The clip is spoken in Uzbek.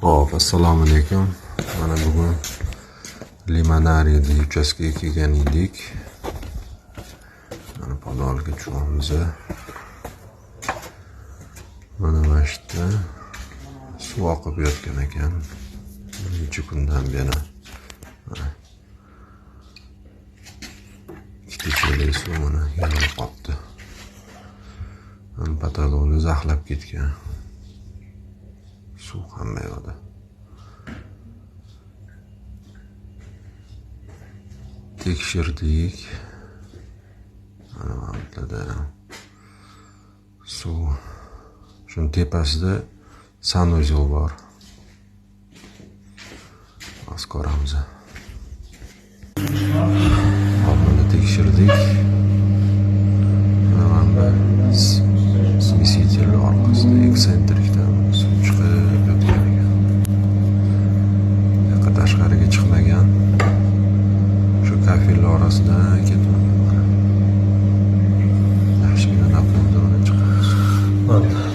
Hop, assalomu alaykum. Mana bugun limonariya uchastkaga kelgan edik. Mana podolga tushamiz. Mana mashta suv oqib yotgan ekan. Necha kundan beri. Ikkita chelak suv mana yig'ilib qolibdi. Patologni zaxlab ketgan. Suv hamma yoqda. Tekshirdik. Mana mantlarda suv. Shun tepasida sanuzel bor. Az ko'ramiz. Mana tekshirdik. Mana smesitel orqasida eksentrikdan suv chiqib yotgan ekan. Yoqqa tashqariga chiqmagan. Shu kafillar orasidan ketib yaxshigina napondan chiqamiz.